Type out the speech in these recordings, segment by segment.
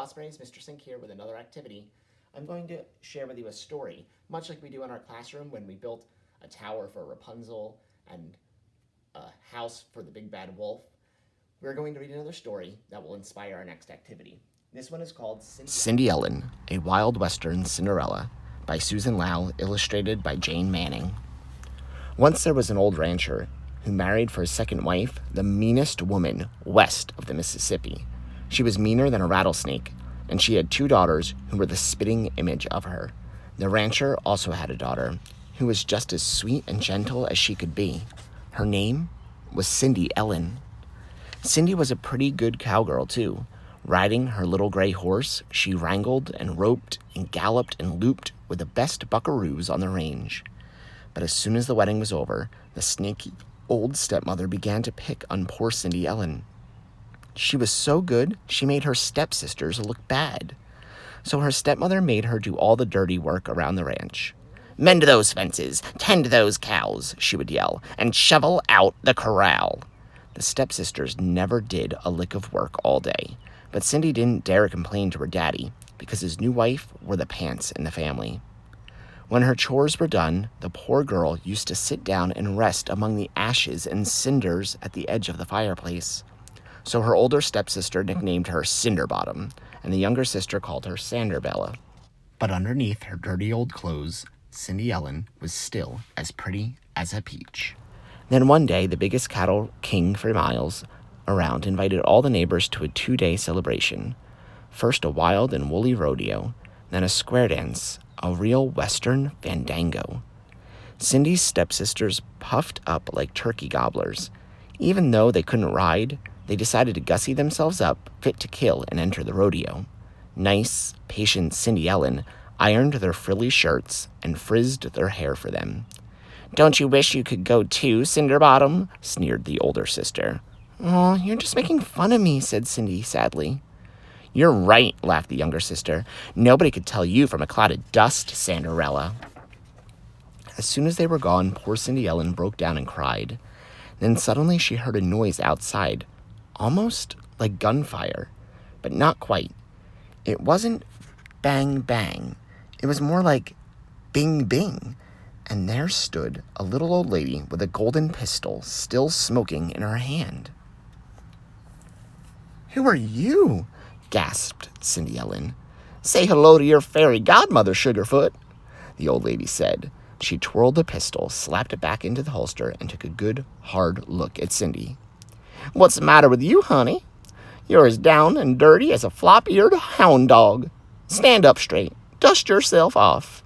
Ospreys, Mr. Sink here with another activity. I'm going to share with you a story, much like we do in our classroom when we built a tower for Rapunzel and a house for the big bad wolf. We're going to read another story that will inspire our next activity. This one is called Cindy Ellen, A Wild Western Cinderella, by Susan Lau, illustrated by Jane Manning. Once there was an old rancher who married for his second wife the meanest woman west of the Mississippi. She was meaner than a rattlesnake, and she had 2 daughters who were the spitting image of her. The rancher also had a daughter who was just as sweet and gentle as she could be. Her name was Cindy Ellen. Cindy was a pretty good cowgirl, too. Riding her little gray horse, she wrangled and roped and galloped and looped with the best buckaroos on the range. But as soon as the wedding was over, the snaky old stepmother began to pick on poor Cindy Ellen. She was so good, she made her stepsisters look bad. So her stepmother made her do all the dirty work around the ranch. "Mend those fences, tend those cows," she would yell, "and shovel out the corral." The stepsisters never did a lick of work all day, but Cindy didn't dare complain to her daddy because his new wife wore the pants in the family. When her chores were done, the poor girl used to sit down and rest among the ashes and cinders at the edge of the fireplace. So her older stepsister nicknamed her Cinderbottom, and the younger sister called her Sanderbella. But underneath her dirty old clothes, Cindy Ellen was still as pretty as a peach. Then one day, the biggest cattle king for miles around invited all the neighbors to a 2-day celebration. First a wild and woolly rodeo, then a square dance, a real Western fandango. Cindy's stepsisters puffed up like turkey gobblers. Even though they couldn't ride, they decided to gussy themselves up, fit to kill, and enter the rodeo. Nice, patient Cindy Ellen ironed their frilly shirts and frizzed their hair for them. "Don't you wish you could go too, Cinderbottom?" sneered the older sister. "Oh, you're just making fun of me," said Cindy sadly. "You're right," laughed the younger sister. "Nobody could tell you from a cloud of dust, Cinderella." As soon as they were gone, poor Cindy Ellen broke down and cried. Then suddenly she heard a noise outside, almost like gunfire, but not quite. It wasn't bang, bang. It was more like bing, bing. And there stood a little old lady with a golden pistol still smoking in her hand. "Who are you?" gasped Cindy Ellen. "Say hello to your fairy godmother, Sugarfoot," the old lady said. She twirled the pistol, slapped it back into the holster, and took a good, hard look at Cindy. "What's the matter with you, honey? You're as down and dirty as a flop-eared hound dog. Stand up straight. Dust yourself off."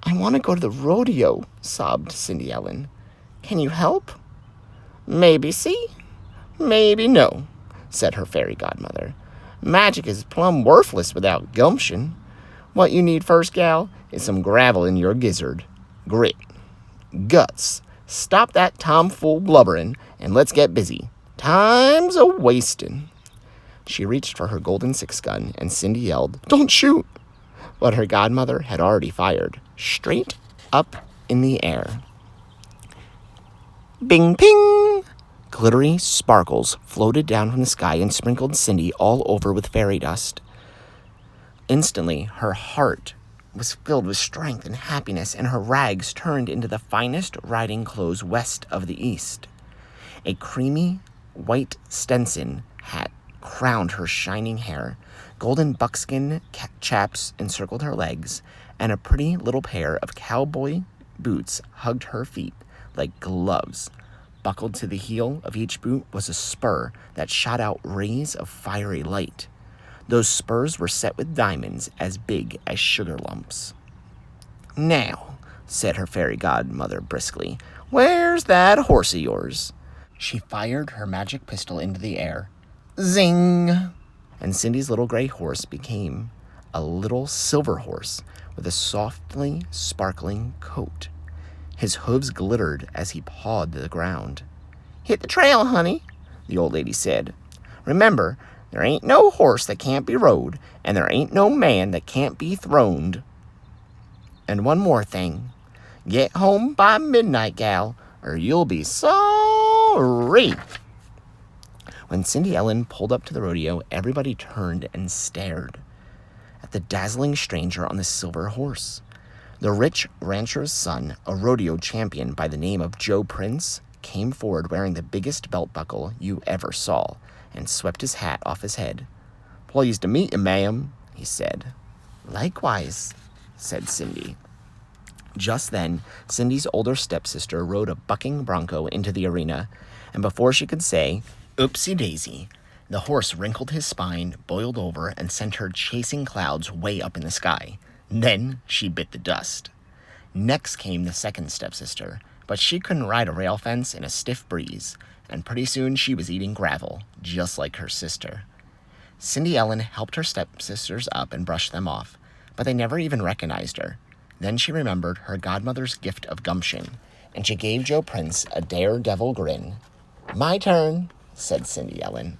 "I want to go to the rodeo," sobbed Cindy Ellen. "Can you help?" "Maybe see, maybe no," said her fairy godmother. "Magic is plumb worthless without gumption. What you need first, gal, is some gravel in your gizzard. Grit. Guts. Stop that tomfool blubbering, and let's get busy. Time's a-wastin'." She reached for her golden 6-gun, and Cindy yelled, "Don't shoot!" But her godmother had already fired, straight up in the air. Bing, ping! Glittery sparkles floated down from the sky and sprinkled Cindy all over with fairy dust. Instantly, her heart was filled with strength and happiness, and her rags turned into the finest riding clothes west of the east. A creamy white Stetson hat crowned her shining hair, golden buckskin chaps encircled her legs, and a pretty little pair of cowboy boots hugged her feet like gloves. Buckled to the heel of each boot was a spur that shot out rays of fiery light. Those spurs were set with diamonds as big as sugar lumps. "Now," said her fairy godmother briskly, "where's that horse of yours?" She fired her magic pistol into the air. Zing! And Cindy's little gray horse became a little silver horse with a softly sparkling coat. His hooves glittered as he pawed the ground. "Hit the trail, honey," the old lady said. "Remember, there ain't no horse that can't be rode, and there ain't no man that can't be throned. And one more thing. Get home by midnight, gal, or you'll be sorry." When Cindy Ellen pulled up to the rodeo, everybody turned and stared at the dazzling stranger on the silver horse. The rich rancher's son, a rodeo champion by the name of Joe Prince, came forward wearing the biggest belt buckle you ever saw and swept his hat off his head. "Pleased to meet you, ma'am," he said. "Likewise," said Cindy. Just then, Cindy's older stepsister rode a bucking bronco into the arena, and before she could say, "Oopsie daisy," the horse wrinkled his spine, boiled over, and sent her chasing clouds way up in the sky. Then she bit the dust. Next came the second stepsister, but she couldn't ride a rail fence in a stiff breeze, and pretty soon she was eating gravel, just like her sister. Cindy Ellen helped her stepsisters up and brushed them off, but they never even recognized her. Then she remembered her godmother's gift of gumption, and she gave Joe Prince a daredevil grin. "My turn," said Cindy Ellen.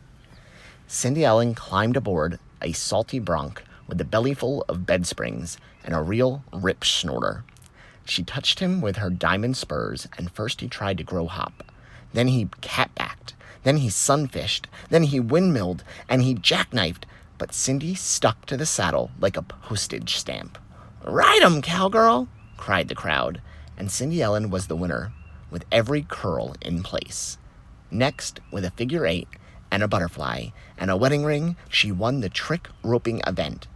Cindy Ellen climbed aboard a salty bronc with a belly full of bed springs and a real rip snorter. She touched him with her diamond spurs, and first he tried to grow hop. Then he cat-backed. Then he sunfished. Then he windmilled, and he jackknifed. But Cindy stuck to the saddle like a postage stamp. "Ride 'em, cowgirl!" cried the crowd, and Cindy Ellen was the winner, with every curl in place. Next, with a figure 8 and a butterfly and a wedding ring, she won the trick roping event.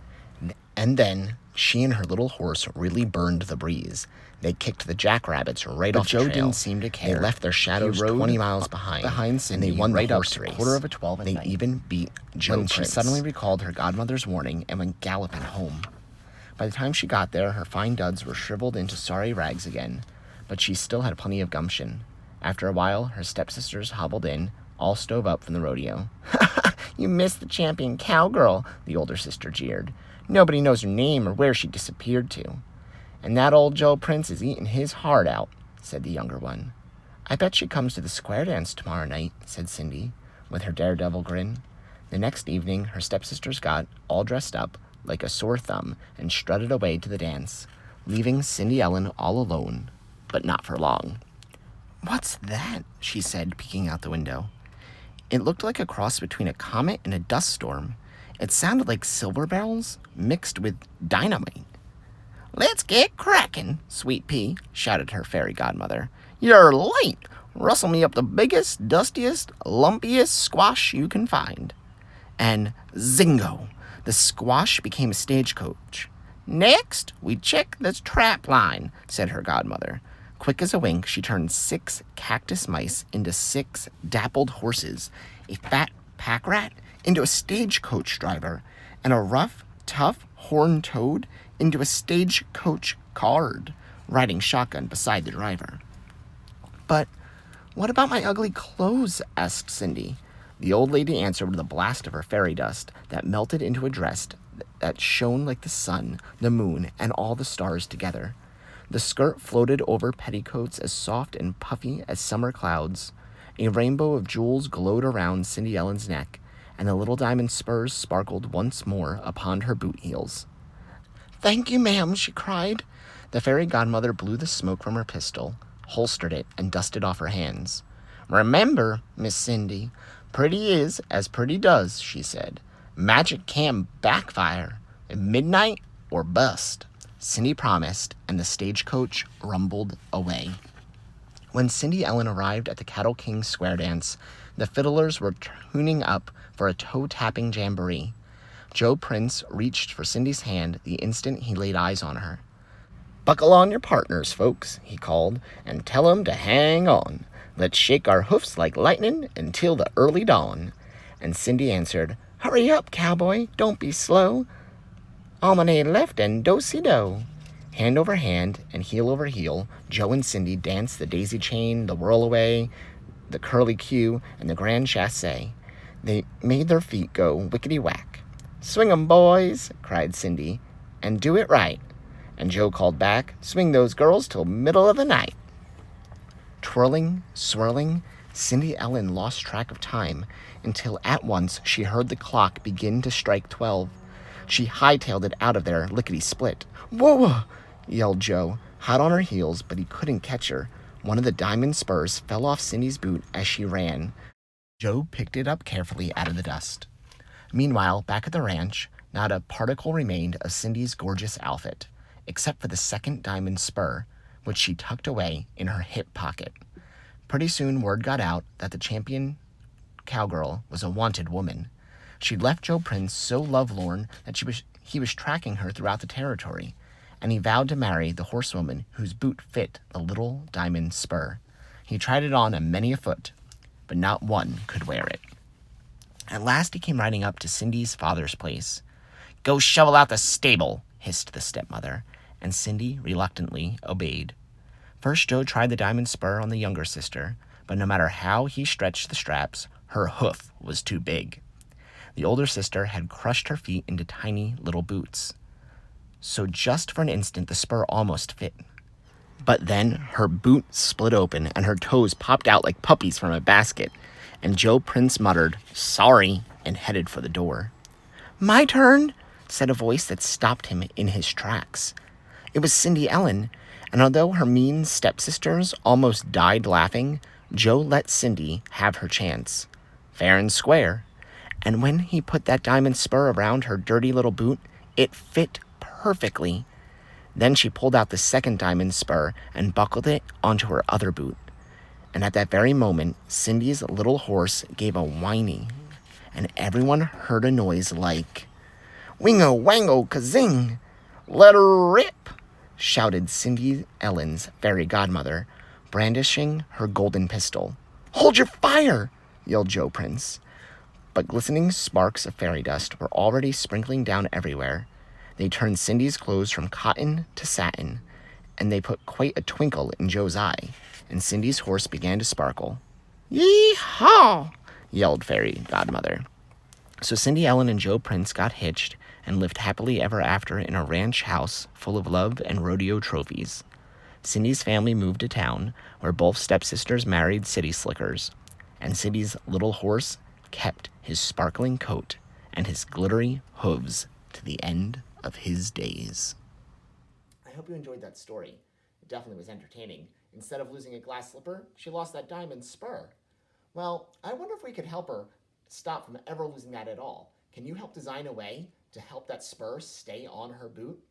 And then she and her little horse really burned the breeze. They kicked the jackrabbits right off the trail. But Joe didn't seem to care. They left their shadows 20 miles behind Cindy, and they won right the horse race. Quarter of a 12 at night. They even beat Joe Prince. She suddenly recalled her godmother's warning and went galloping home. By the time she got there, her fine duds were shriveled into sorry rags again, but she still had plenty of gumption. After a while, her stepsisters hobbled in, all stove up from the rodeo. "You missed the champion cowgirl," the older sister jeered. "Nobody knows her name or where she disappeared to." "And that old Joe Prince is eating his heart out," said the younger one. "I bet she comes to the square dance tomorrow night," said Cindy, with her daredevil grin. The next evening, her stepsisters got all dressed up like a sore thumb and strutted away to the dance, leaving Cindy Ellen all alone, but not for long. "What's that?" she said, peeking out the window. It looked like a cross between a comet and a dust storm. It sounded like silver bells mixed with dynamite. "Let's get crackin', Sweet Pea," shouted her fairy godmother. "You're late. Rustle me up the biggest, dustiest, lumpiest squash you can find." And zingo! The squash became a stagecoach. "Next, we check the trap line," said her godmother. Quick as a wink, she turned 6 cactus mice into 6 dappled horses, a fat pack rat into a stagecoach driver, and a rough, tough horned toad into a stagecoach guard, riding shotgun beside the driver. "But what about my ugly clothes?" asked Cindy. The old lady answered with a blast of her fairy dust that melted into a dress that shone like the sun, the moon, and all the stars together. The skirt floated over petticoats as soft and puffy as summer clouds. A rainbow of jewels glowed around Cindy Ellen's neck, and the little diamond spurs sparkled once more upon her boot heels. "Thank you, ma'am," she cried. The fairy godmother blew the smoke from her pistol, holstered it, and dusted off her hands. "Remember, Miss Cindy, pretty is as pretty does," she said. "Magic can backfire at midnight or bust." Cindy promised, and the stagecoach rumbled away. When Cindy Ellen arrived at the Cattle King's square dance, the fiddlers were tuning up for a toe-tapping jamboree. Joe Prince reached for Cindy's hand the instant he laid eyes on her. "Buckle on your partners, folks," he called, "and tell 'em to hang on. Let's shake our hoofs like lightning until the early dawn." And Cindy answered, "Hurry up, cowboy, don't be slow. Almanae left and do-si-do." Hand over hand and heel over heel, Joe and Cindy danced the daisy chain, the whirl-away, the curly-cue, and the grand chassé. They made their feet go wickety-whack. "Swing 'em, boys," cried Cindy, "and do it right." And Joe called back, "Swing those girls till middle of the night." Twirling, swirling, Cindy Ellen lost track of time until at once she heard the clock begin to strike 12. She hightailed it out of there, lickety-split. "Whoa!" yelled Joe, hot on her heels, but he couldn't catch her. One of the diamond spurs fell off Cindy's boot as she ran. Joe picked it up carefully out of the dust. Meanwhile, back at the ranch, not a particle remained of Cindy's gorgeous outfit, except for the second diamond spur, which she tucked away in her hip pocket. Pretty soon, word got out that the champion cowgirl was a wanted woman. She'd left Joe Prince so lovelorn that he was tracking her throughout the territory, and he vowed to marry the horsewoman whose boot fit the little diamond spur. He tried it on many a foot, but not one could wear it. At last he came riding up to Cindy's father's place. "Go shovel out the stable," hissed the stepmother, and Cindy reluctantly obeyed. First Joe tried the diamond spur on the younger sister, but no matter how he stretched the straps, her hoof was too big. The older sister had crushed her feet into tiny little boots. So just for an instant the spur almost fit. But then her boot split open and her toes popped out like puppies from a basket, and Joe Prince muttered, "Sorry," and headed for the door. "My turn," said a voice that stopped him in his tracks. It was Cindy Ellen, and although her mean stepsisters almost died laughing, Joe let Cindy have her chance. Fair and square. And when he put that diamond spur around her dirty little boot, it fit perfectly. Then she pulled out the second diamond spur and buckled it onto her other boot. And at that very moment, Cindy's little horse gave a whining, and everyone heard a noise like, "Wingo wango kazing! Let her rip!" shouted Cindy Ellen's fairy godmother, brandishing her golden pistol. "Hold your fire!" yelled Joe Prince. But glistening sparks of fairy dust were already sprinkling down everywhere. They turned Cindy's clothes from cotton to satin, and they put quite a twinkle in Joe's eye, and Cindy's horse began to sparkle. "Yee-haw!" yelled Fairy Godmother. So Cindy Ellen and Joe Prince got hitched and lived happily ever after in a ranch house full of love and rodeo trophies. Cindy's family moved to town, where both stepsisters married city slickers, and Cindy's little horse kept his sparkling coat and his glittery hooves to the end of his days. I hope you enjoyed that story. It definitely was entertaining. Instead of losing a glass slipper, she lost that diamond spur. Well, I wonder if we could help her stop from ever losing that at all. Can you help design a way to help that spur stay on her boot?